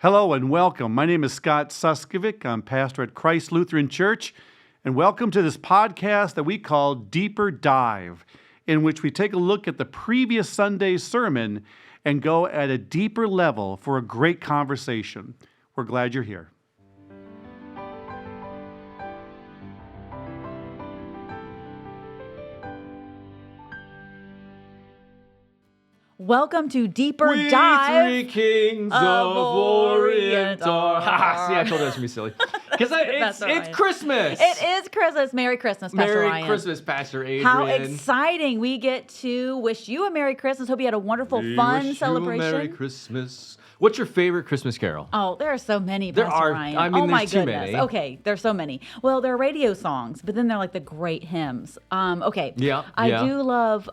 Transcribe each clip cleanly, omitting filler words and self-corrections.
Hello and welcome. My name is Scott Suskovic. I'm pastor at Christ Lutheran Church, and welcome to this podcast that we call Deeper Dive, in which we take a look at the previous Sunday's sermon and go at a deeper level for a great conversation. We're glad you're here. Welcome to Deeper Dive. We three kings of Orient are. See, I told you that was going to be silly. Because it's Christmas. It is Christmas. Merry Christmas, Pastor Ryan. Merry Christmas, Pastor Adrian. How exciting. We get to wish you a Merry Christmas. Hope you had a wonderful, fun celebration. You a Merry Christmas. What's your favorite Christmas carol? Oh, there are so many, Pastor Ryan. I mean, oh my there's too goodness. many. Okay, there's so many. Well, they're radio songs, but then they're like the great hymns. Okay. Yeah. I do love...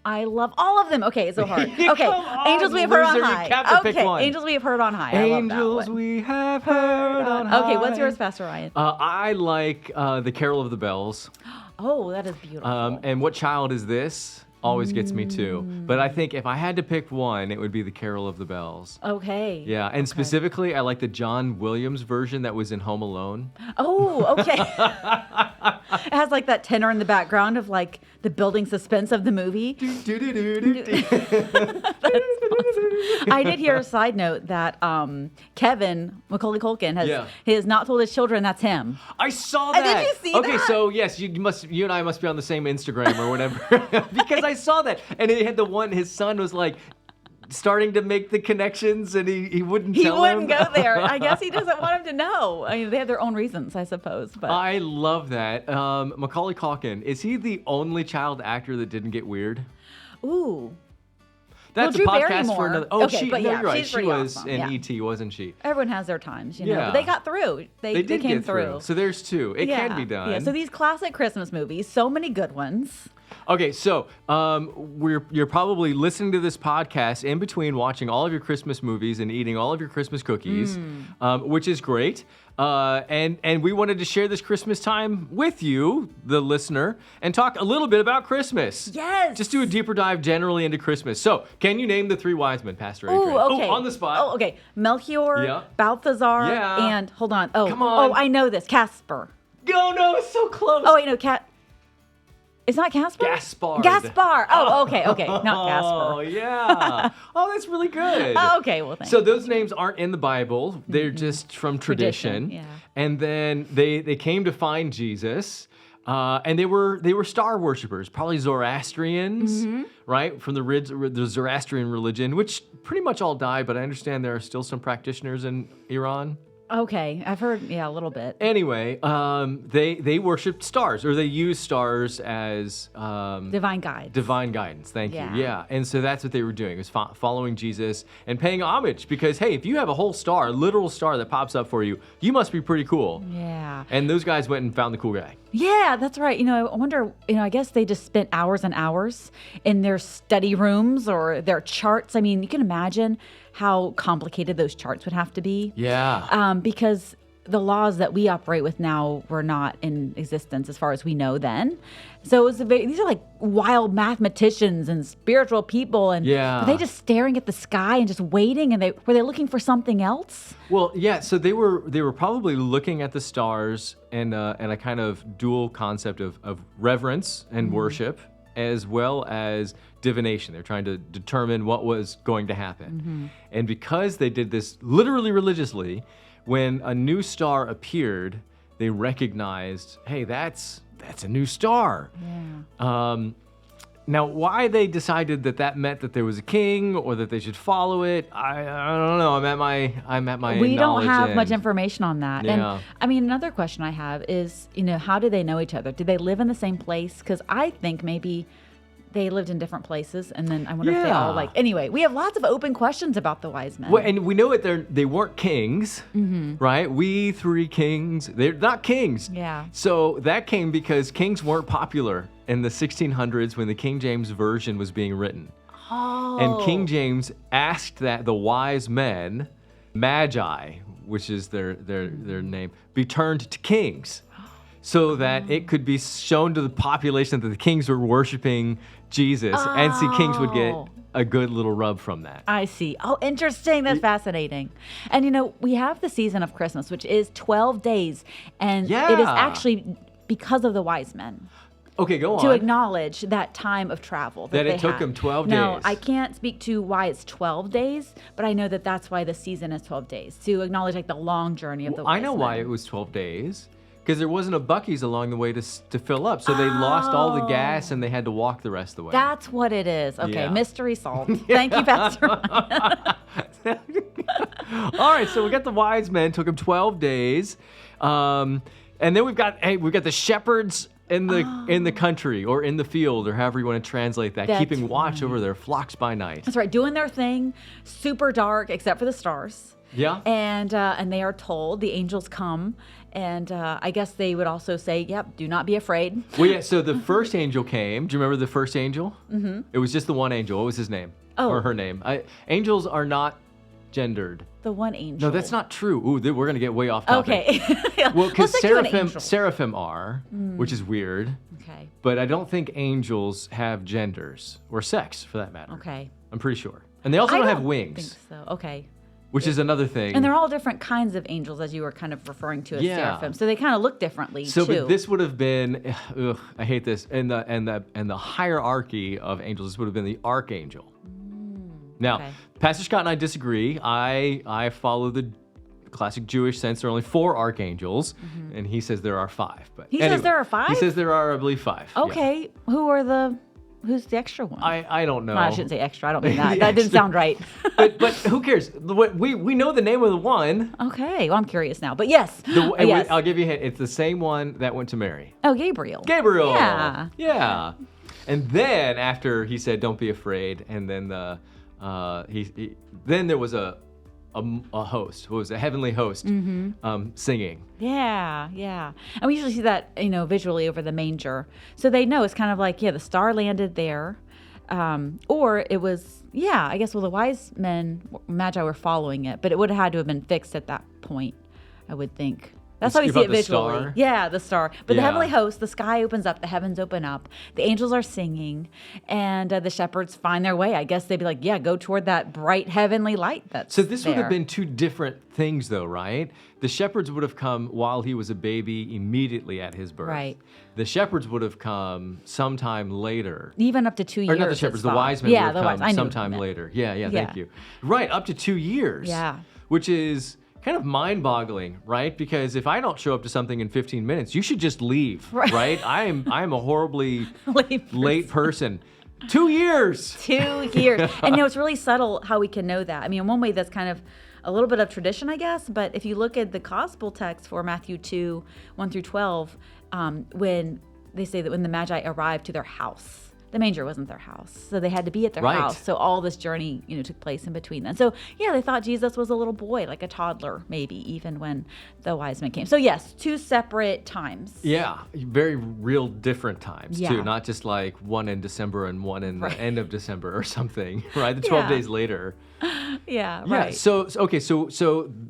I love all of them. Okay, it's so hard. Okay, Angels We Have Heard on High. Okay, Angels We Have Heard on High. Angels We Have Heard on High. Okay, what's yours, Pastor Ryan? I like the Carol of the Bells. Oh, that is beautiful. And What Child Is This? Always gets me too. But I think if I had to pick one, it would be the Carol of the Bells. Okay. Yeah, and specifically, I like the John Williams version that was in Home Alone. Oh, okay. It has like that tenor in the background of like the building suspense of the movie. I did hear a side note that Kevin, Macaulay Culkin, has not told his children that's him. I saw that. Did you see that? Okay, so yes, you and I must be on the same Instagram or whatever because I saw that, and it had the one. His son was like starting to make the connections, and he wouldn't tell him. He wouldn't go there. I guess he doesn't want him to know. I mean, they have their own reasons, I suppose. But I love that. Macaulay Culkin, is he the only child actor that didn't get weird? Ooh. That's Drew a podcast Barrymore. for another. Oh, okay, but yeah, you're right. she's She pretty was awesome. in E.T., wasn't she? Everyone has their times, you know. Yeah. But they got through. They did came get through. So there's two. It can be done. Yeah. So these classic Christmas movies, so many good ones. Okay, so you're probably listening to this podcast in between watching all of your Christmas movies and eating all of your Christmas cookies, which is great. And we wanted to share this Christmas time with you, the listener, and talk a little bit about Christmas. Yes. Just do a deeper dive generally into Christmas. So, can you name the three wise men, Pastor Adrian? Oh, okay. Oh, on the spot. Oh, okay. Melchior, Balthazar, and hold on. Oh, come on. Oh, I know this. Casper. Oh, no, it's so close. Oh, wait, no, It's not Casper? Gaspar. Oh, okay, not Casper. Oh, yeah. Oh, that's really good. Okay, well, thanks. So those names aren't in the Bible. They're just from tradition. Yeah. And then they came to find Jesus, and they were star worshipers, probably Zoroastrians, right? From the Zoroastrian religion, which pretty much all died, but I understand there are still some practitioners in Iran. Okay, I've heard, a little bit. Anyway, they worshipped stars, or they used stars as Divine guides. Divine guidance. Thank you. Yeah. Yeah, and so that's what they were doing, was following Jesus and paying homage. Because hey, if you have a whole star, a literal star that pops up for you, you must be pretty cool. Yeah. And those guys went and found the cool guy. Yeah, that's right. I wonder, I guess they just spent hours and hours in their study rooms or their charts. I mean, you can imagine how complicated those charts would have to be. Yeah. Because the laws that we operate with now were not in existence as far as we know then. So it was these are like wild mathematicians and spiritual people, and were they just staring at the sky and just waiting? And were they looking for something else? Well, yeah. So they were probably looking at the stars and a kind of dual concept of reverence and worship, as well as divination. They're trying to determine what was going to happen. And because they did this literally religiously, when a new star appeared, they recognized, hey, that's a new star. Yeah. Now, why they decided that meant that there was a king or that they should follow it, I don't know. I'm at my We don't have end. much information on that. Yeah. And I mean, another question I have is, how do they know each other? Did they live in the same place? Because I think maybe they lived in different places, and then I wonder if they all anyway, we have lots of open questions about the wise men. Well, and we know they weren't kings, right? We three kings, they're not kings. Yeah. So that came because kings weren't popular in the 1600s when the King James Version was being written. Oh. And King James asked that the wise men, magi, which is their name, be turned to kings, so that it could be shown to the population that the kings were worshiping Jesus, and see kings would get a good little rub from that. I see. Oh, interesting. That's fascinating. And we have the season of Christmas, which is 12 days. And it is actually because of the wise men. Okay, go on. To acknowledge that time of travel that it took them 12 days. Now, I can't speak to why it's 12 days, but I know that that's why the season is 12 days, to acknowledge like the long journey of the wise I know men. why it was 12 days. Because there wasn't a Buc-ee's along the way to fill up. So they lost all the gas and they had to walk the rest of the way. That's what it is. Okay, Yeah. mystery solved. Thank you, Pastor Ryan. All right, so we got the wise men. Took them 12 days. And then we've got the shepherds in the country or in the field or however you want to translate that, That's keeping watch over their flocks by night. That's right, doing their thing, super dark except for the stars. Yeah. And they are told, the angels come, and I guess they would also say, yep, do not be afraid. Well, yeah, so the first angel came. Do you remember the first angel? Mm-hmm. It was just the one angel. What was his name? Oh. Or her name? Angels are not gendered. The one angel. No, that's not true. Ooh, we're going to get way off topic. Okay. Well, because Let's stick to an angel. seraphim are, which is weird. Okay. But I don't think angels have genders or sex, for that matter. Okay. I'm pretty sure. And they also I don't have think wings, so. Okay. which is another thing. And they're all different kinds of angels, as you were kind of referring to as Yeah. seraphim. So they kind of look differently So, too. but this would have been, I hate this, in the hierarchy of angels, this would have been the archangel. Now, okay. Pastor Scott and I disagree. I follow the classic Jewish sense. There are only 4 archangels, and he says there are 5. But He says there are 5? He says there are, I believe, 5. yeah. Okay. Who's the extra one? I don't know. Well, I shouldn't say extra. I don't mean that. The That didn't extra. sound right. but who cares? We know the name of the one. Okay. Well, I'm curious now. But yes. And Yes. I'll give you a hint. It's the same one that went to Mary. Oh, Gabriel. Gabriel. Yeah. Yeah. And then after he said, "Don't be afraid," and then then there was a host, who was a heavenly host, singing. Yeah, yeah. And we usually see that, visually over the manger. So they know it's kind of like, the star landed there. Or it was, I guess, the wise men, Magi, were following it, but it would have had to have been fixed at that point, I would think. That's how we see it the visually. star? Yeah, the star. But the Yeah. heavenly host, the sky opens up, the heavens open up, the angels are singing, and the shepherds find their way. I guess they'd be like, go toward that bright heavenly light that's So this would have there. been 2 different things, though, right? The shepherds would have come while he was a baby, immediately at his birth. Right. The shepherds would have come sometime later. Even up to 2 years. Or not the shepherds, it's the thought. wise men Yeah, would the have wise. I come knew what you sometime meant. later. Yeah, Yeah. thank you. Right, up to 2 years. Yeah. Which is kind of mind-boggling, right? Because if I don't show up to something in 15 minutes, you should just leave, right? I'm a horribly late person. 2 years. 2 years. And it's really subtle how we can know that. I mean, in one way, that's kind of a little bit of tradition, I guess. But if you look at the gospel text for Matthew 2, 1 through 12, when they say that when the Magi arrived to their house, the manger wasn't their house. So they had to be at their Right. house. So all this journey, took place in between then. So, they thought Jesus was a little boy, like a toddler, maybe, even when the wise men came. So, yes, 2 separate times. Yeah, very real different times, Yeah. too. Not just like one in December and one in Right. the end of December or something, right? The 12 Yeah. days later. Yeah, Yeah. right. So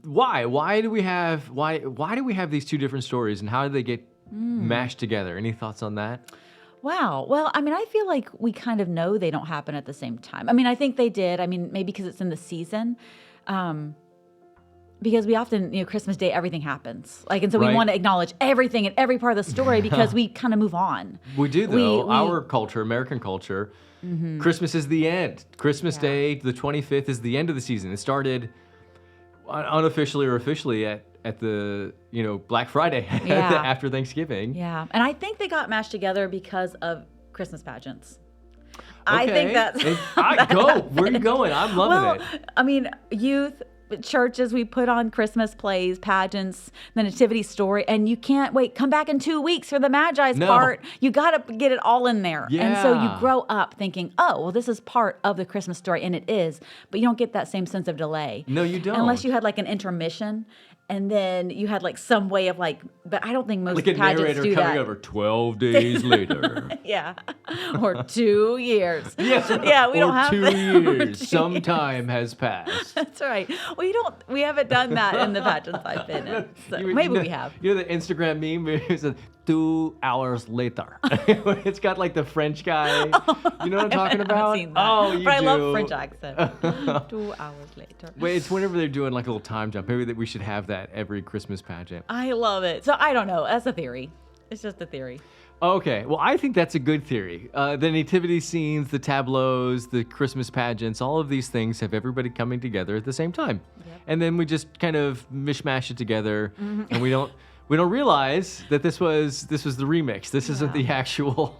why do we have these 2 different stories, and how do they get mashed together? Any thoughts on that? Wow. Well, I mean, I feel like we kind of know they don't happen at the same time. I mean, I think they did. I mean, maybe because it's in the season. Because we often, Christmas Day, everything happens. And so we Right. want to acknowledge everything and every part of the story because we kind of move on. We do, though. We- Our culture, American culture, Christmas is the end. Christmas Day, the 25th, is the end of the season. It started unofficially or officially at the Black Friday Yeah. after Thanksgiving. Yeah. And I think they got mashed together because of Christmas pageants. I Okay. think that's. Go. Where are you going? I'm loving it. I mean, youth, churches, we put on Christmas plays, pageants, the nativity story, and you can't wait. Come back in 2 weeks for the Magi's No. part. You got to get it all in there. And so you Yeah. grow up thinking, oh, well, this is part of the Christmas story, and it is, but you don't get that same sense of delay. No, you don't. Unless you had like an intermission. And then you had like some way of but I don't think most Like a pageants narrator do coming that. over 12 days later. Yeah. Or 2 years. Yes. Yeah, we or don't have 2 that. Or years. 2 Some time has passed. That's right. We haven't done that in the pageants I've been in. So maybe we have. You know the Instagram meme where it says 2 hours later. It's got like the French guy. You know what I'm talking about? I haven't seen that. Oh, you but do. I love French accent. 2 hours later. Wait, it's whenever they're doing like a little time jump. Maybe that we should have that every Christmas pageant. I love it. So I don't know. That's a theory. It's just a theory. Okay, well, I think that's a good theory. The nativity scenes, the tableaus, the Christmas pageants, all of these things have everybody coming together at the same time. Yep. And then we just kind of mishmash it together, and we don't realize that this was the remix. This isn't the actual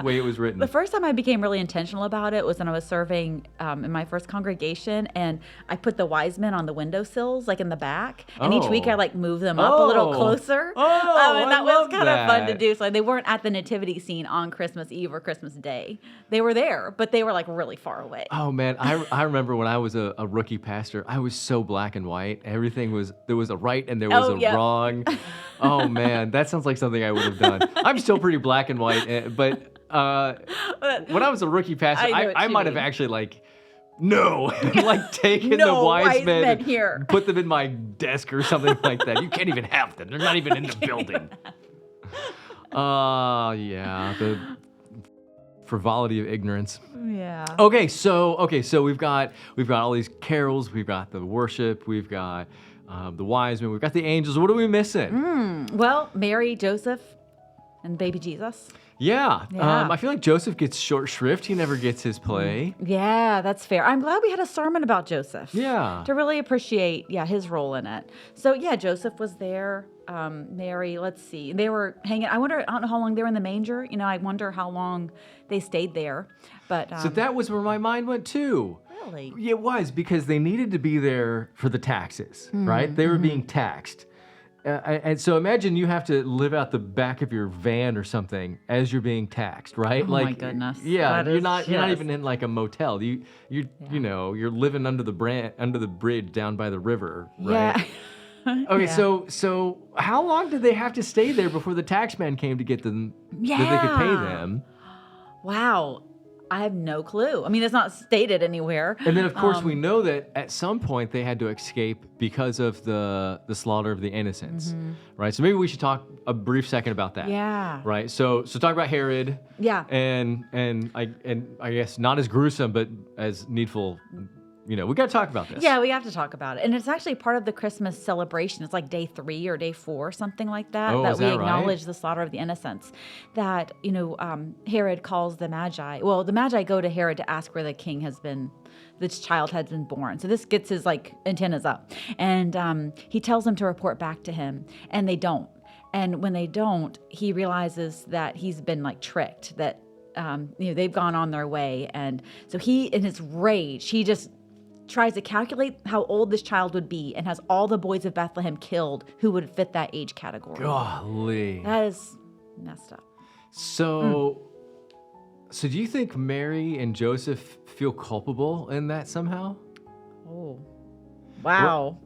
way it was written. The first time I became really intentional about it was when I was serving in my first congregation, and I put the wise men on the windowsills, like in the back, and each week I like moved them up a little closer. And that was kind of fun to do. So they weren't at the nativity scene on Christmas Eve or Christmas Day. They were there, but they were like really far away. Oh man, I remember when I was a rookie pastor, I was so black and white. Everything there was a right and there was a wrong. Oh man, that sounds like something I would have done. I'm still pretty black and white, but when I was a rookie pastor, I might have actually like taken the wise men here, put them in my desk or something like that. You can't even have them. They're not even in the building. The frivolity of ignorance. Yeah. Okay, so we've got all these carols, we've got the worship, we've got the wise men, we've got the angels. What are we missing? Well, Mary, Joseph, and baby Jesus. Yeah. I feel like Joseph gets short shrift. He never gets his play. Yeah, that's fair. I'm glad we had a sermon about Joseph. Yeah. To really appreciate, his role in it. So, Joseph was there. Mary, let's see. They were hanging. I don't know how long they were in the manger. I wonder how long they stayed there. But so that was where my mind went too. Really? It was, because they needed to be there for the taxes, right? They were being taxed. And so imagine you have to live out the back of your van or something as you're being taxed, right? Oh my goodness. Yeah, you're not even in like a motel. You're living under the bridge down by the river, right? Yeah. Okay, so how long did they have to stay there before the taxman came to get them that they could pay them? Wow. I have no clue. I mean, it's not stated anywhere. And then, of course, we know that at some point they had to escape because of the slaughter of the innocents, right? So maybe we should talk a brief second about that. Yeah. Right. So talk about Herod. Yeah. And I guess not as gruesome, but as needful. We got to talk about this. Yeah, we have to talk about it. And it's actually part of the Christmas celebration. It's like day 3 or day 4, something like that, that we acknowledge the slaughter of the innocents. That, Herod calls the Magi. Well, the Magi go to Herod to ask where the child had been born. So this gets his antennas up. And he tells them to report back to him. And they don't. And when they don't, he realizes that he's been tricked, that they've gone on their way. And so he, in his rage, he just tries to calculate how old this child would be and has all the boys of Bethlehem killed who would fit that age category. Golly. That is messed up. So do you think Mary and Joseph feel culpable in that somehow? Oh, wow.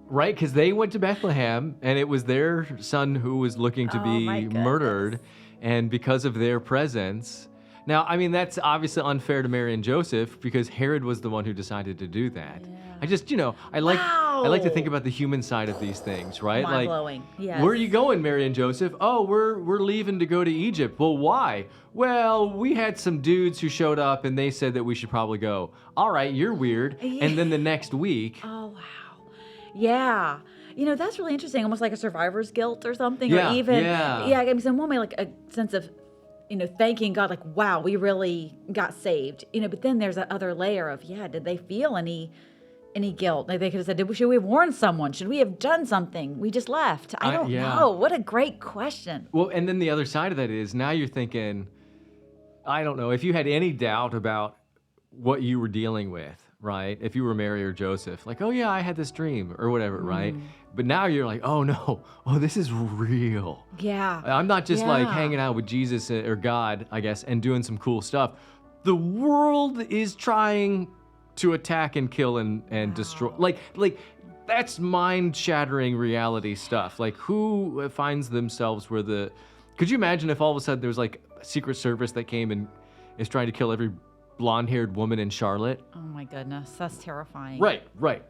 Right, because they went to Bethlehem and it was their son who was looking to be murdered. And because of their presence... Now, I mean, that's obviously unfair to Mary and Joseph because Herod was the one who decided to do that. Yeah. I just, I like to think about the human side of these things, right? Mind-blowing. Yes. Where are you going, Mary and Joseph? Oh, we're leaving to go to Egypt. Well, why? Well, we had some dudes who showed up and they said that we should probably go. All right, you're weird. Yeah. And then the next week... Oh, wow. Yeah. That's really interesting, almost like a survivor's guilt or something. Yeah, or even, yeah. I mean, in one way, like a sense of, thanking God, like, wow, we really got saved. But then there's that other layer of, did they feel any guilt? Like they could have said, should we have warned someone? Should we have done something? We just left. I don't know. What a great question. Well, and then the other side of that is now you're thinking, I don't know, if you had any doubt about what you were dealing with, right? If you were Mary or Joseph, like, oh yeah, I had this dream or whatever, right? But now you're like, oh no, this is real. Yeah. I'm not just hanging out with Jesus or God, I guess, and doing some cool stuff. The world is trying to attack and kill and destroy. Like that's mind-shattering reality stuff. Like who finds themselves could you imagine if all of a sudden there was like a Secret Service that came and is trying to kill every blonde-haired woman in Charlotte? Oh my goodness, that's terrifying. Right.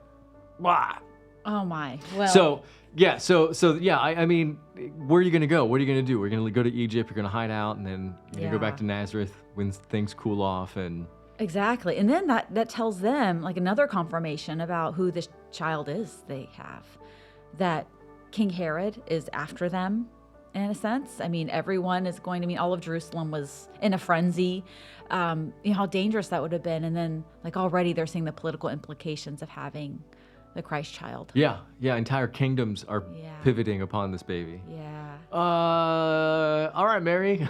Wah. Oh my. Well. So yeah, I mean, where are you going to go? What are you going to do? We're going to go to Egypt. You're going to hide out, and then you're going to go back to Nazareth when things cool off. And exactly. And then that tells them like another confirmation about who this child is they have. That King Herod is after them in a sense. I mean, everyone is going to mean all of Jerusalem was in a frenzy. You know, how dangerous that would have been. And then like already they're seeing the political implications of having the Christ child. Yeah. Entire kingdoms are pivoting upon this baby. Yeah. All right, Mary.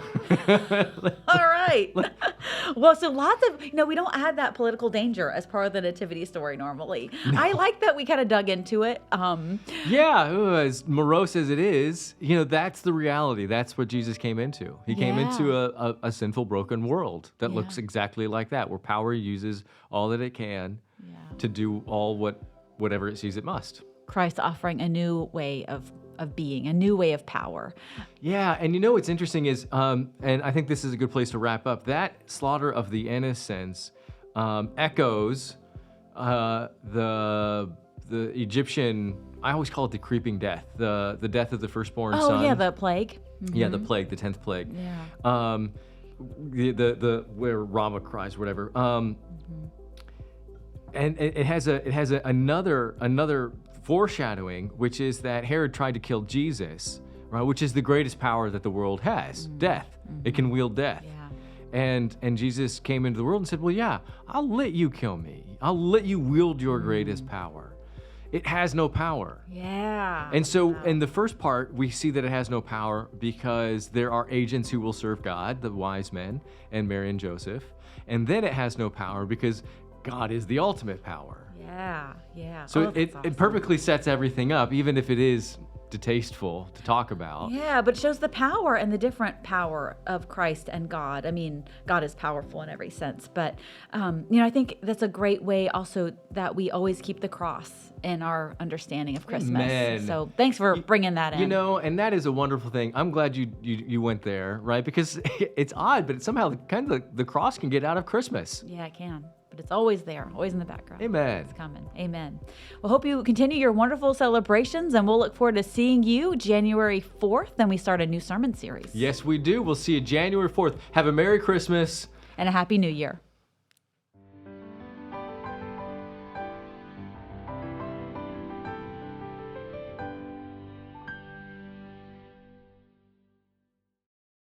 All right. Well, so lots of, we don't add that political danger as part of the nativity story normally. No. I like that we kind of dug into it. As morose as it is, that's the reality. That's what Jesus came into. He came into a sinful, broken world that looks exactly like that, where power uses all that it can to do whatever it sees it must. Christ offering a new way of being, a new way of power. Yeah, and what's interesting is, and I think this is a good place to wrap up, that slaughter of the innocents echoes the Egyptian, I always call it the creeping death, the death of the firstborn son. Oh yeah, the plague. Mm-hmm. Yeah, the plague, the 10th plague. Yeah. The where Rama cries, whatever. And it has another foreshadowing, which is that Herod tried to kill Jesus, right? Which is the greatest power that the world has, death. Mm-hmm. It can wield death. Yeah. And Jesus came into the world and said, well, yeah, I'll let you kill me. I'll let you wield your greatest power. It has no power. Yeah. And so in the first part, we see that it has no power because there are agents who will serve God, the wise men, and Mary and Joseph. And then it has no power because God is the ultimate power. Yeah. So it perfectly sets everything up, even if it is distasteful to talk about. Yeah, but it shows the power and the different power of Christ and God. I mean, God is powerful in every sense, but I think that's a great way also that we always keep the cross in our understanding of Christmas. Amen. So thanks for bringing that in. And that is a wonderful thing. I'm glad you went there, right? Because it's odd, but somehow kind of the cross can get out of Christmas. Yeah, it can. But it's always there, always in the background. Amen. It's coming. Amen. Well, hope you continue your wonderful celebrations, and we'll look forward to seeing you January 4th. Then we start a new sermon series. Yes, we do. We'll see you January 4th. Have a Merry Christmas. And a Happy New Year.